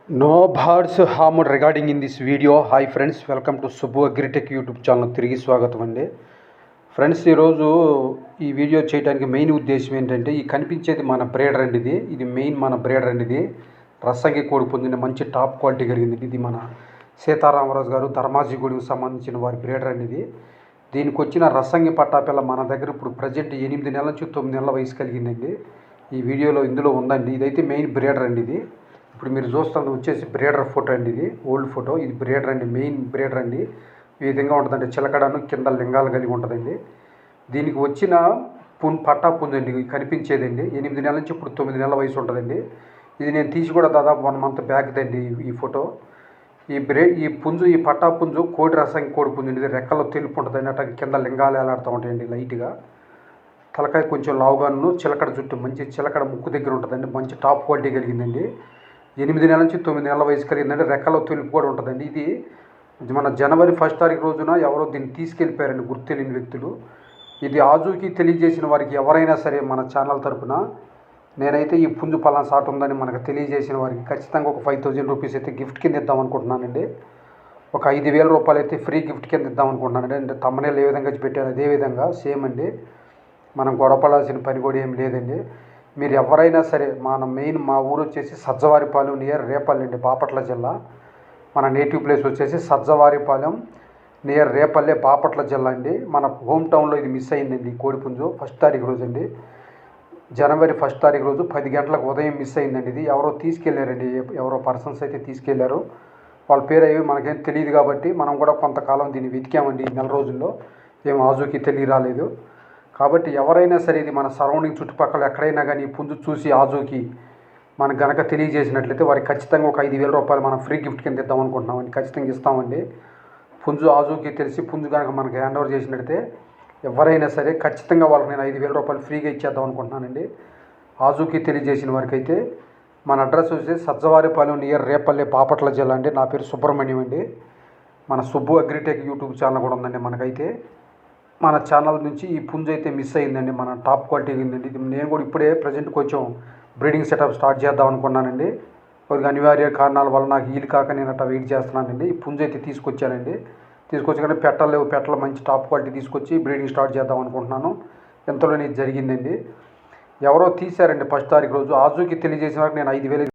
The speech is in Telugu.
No birds harmed regarding in this video. Hi friends, welcome to Subbu Agritech YouTube channel. తిరిగి స్వాగతం అండి. ఫ్రెండ్స్, ఈరోజు ఈ వీడియో చేయడానికి మెయిన్ ఉద్దేశం ఏంటంటే, ఈ కనిపించేది మన బ్రేడర్ అండి. ఇది మెయిన్ మన బ్రేడర్ అండి. ఇది రసంగి కోడి పొందిన మంచి టాప్ క్వాలిటీ కలిగింది. ఇది మన సీతారామరాజు గారు ధర్మాజిగూడికి సంబంధించిన వారి బ్రేడర్ అండి. దీనికి వచ్చిన రసంగి పట్టాపిల్ల మన దగ్గర ఇప్పుడు ప్రజెంట్ 8 నెలల నుంచి 9 నెలల వయసు కలిగిందండి. ఈ వీడియోలో ఇందులో ఉందండి. ఇదైతే మెయిన్ బ్రేడర్ అండి. ఇది ఇప్పుడు మీరు చూస్తుంది వచ్చేసి బ్రేడర్ ఫోటో అండి. ఇది ఓల్డ్ ఫోటో. ఇది బ్రేడర్ అండి, మెయిన్ బ్రేడర్ అండి. ఈ విధంగా ఉంటుందండి, చిలకడను కింద లింగాలు కలిగి ఉంటుందండి. దీనికి వచ్చిన పట్టా పుంజండి కనిపించేదండి. 8 నెలల నుంచి ఇప్పుడు 9 నెలల వయసు ఉంటుందండి. ఇది నేను తీసి కూడా దాదాపు 1 మంత్ బ్యాక్ దండి ఈ ఫోటో. ఈ పుంజు, ఈ పట్టా పుంజు కోడి రసంగి కోడి పుంజు ఇది రెక్కల్లో తెలుపు ఉంటుందండి. అట్లా కింద లింగాలు ఎలాడుతూ ఉంటాయండి లైట్గా. తలకాయ కొంచెం లావుగాను, చిలకడ జుట్టు మంచి చిలకడ ముక్కు దగ్గర ఉంటుందండి. మంచి టాప్ క్వాలిటీ కలిగిందండి. 8 నెలల నుంచి 9 నెలల వయసు కలిగిందండి. రెక్కలో తెలుపు కూడా ఉంటుందండి. ఇది మన జనవరి 1 తారీఖు రోజున ఎవరో దీన్ని తీసుకెళ్ళిపోయారండి, గుర్తు తెలియని వ్యక్తులు. ఇది ఆజూకి తెలియజేసిన వారికి ఎవరైనా సరే మన ఛానల్ తరఫున నేనైతే ఈ పుంజు పలానా సాట్ ఉందని మనకు తెలియజేసిన వారికి ఖచ్చితంగా ఒక 5,000 రూపీస్ అయితే గిఫ్ట్ కింద ఇద్దాం అనుకుంటున్నానండి. ఒక 5,000 రూపాయలు అయితే ఫ్రీ గిఫ్ట్ కింద ఇద్దాం అనుకుంటున్నానండి. అంటే తమ్మనేలు ఏ విధంగా పెట్టారు అదేవిధంగా సేమ్ అండి. మనం గొడవపడాల్సిన పని కూడా ఏం లేదండి. మీరు ఎవరైనా సరే మా ఊరు వచ్చేసి సజ్జవారిపాలెం నియర్ రేపల్లి అండి, బాపట్ల జిల్లా. మన నేటివ్ ప్లేస్ వచ్చేసి సజ్జవారిపాలెం నియర్ రేపల్లె, బాపట్ల జిల్లా అండి. మన హోమ్ టౌన్లో ఇది మిస్ అయిందండి. కోడిపుంజు 1 తారీఖు రోజు అండి, జనవరి 1 తారీఖు రోజు 10 గంటలకు ఉదయం మిస్ అయిందండి. ఇది ఎవరో తీసుకెళ్ళారండి, ఎవరో పర్సన్స్ అయితే తీసుకెళ్లారు. వాళ్ళ పేరు అవి మనకేం తెలియదు కాబట్టి మనం కూడా కొంతకాలం దీన్ని వెతికామండి. ఈ నెల రోజుల్లో ఏం ఆజూకి తెలియరాలేదు. కాబట్టి ఎవరైనా సరే ఇది మన సరౌండింగ్ చుట్టుపక్కల ఎక్కడైనా కానీ ఈ పుంజు చూసి ఆజూకి మనకు గనక తెలియజేసినట్లయితే వారికి ఖచ్చితంగా ఒక 5,000 రూపాయలు మనం ఫ్రీ గిఫ్ట్ కింద ఇద్దాం అనుకుంటున్నామండి. ఖచ్చితంగా ఇస్తామండి. పుంజు ఆజూకి తెలిసి పుంజు కనుక మనకు హ్యాండ్ ఓవర్ చేసినట్లయితే ఎవరైనా సరే ఖచ్చితంగా వాళ్ళకి నేను 5,000 రూపాయలు ఫ్రీగా ఇచ్చేద్దాం అనుకుంటున్నానండి. ఆజూకి తెలియజేసిన వారికి అయితే మన అడ్రస్ వచ్చేసి సజ్జవారిపాలెం నియర్ రేపల్లె, బాపట్ల జిల్లా అండి. నా పేరు సుబ్రహ్మణ్యం అండి. మన సుబ్బు అగ్రిటెక్ యూట్యూబ్ ఛానల్ కూడా ఉందండి మనకైతే. మన ఛానల్ నుంచి ఈ పుంజు అయితే మిస్ అయిందండి. మన టాప్ క్వాలిటీ అయిందండి. నేను కూడా ఇప్పుడే ప్రజెంట్ కొంచెం బ్రీడింగ్ సెటప్ స్టార్ట్ చేద్దాం అనుకున్నానండి. కొద్దిగా అనివార్య కారణాల వల్ల నాకు వీలు కాక నేను అట్లా వెయిట్ చేస్తున్నానండి. ఈ పుంజు అయితే తీసుకొచ్చానండి. తీసుకొచ్చి కానీ పెట్టలు మంచి టాప్ క్వాలిటీ తీసుకొచ్చి బ్రీడింగ్ స్టార్ట్ చేద్దాం అనుకుంటున్నాను. ఎంతలోనే ఇది జరిగిందండి. ఎవరో తీశారండి 1 తారీఖు రోజు. ఆజూకి తెలియజేసిన వరకు నేను 5,000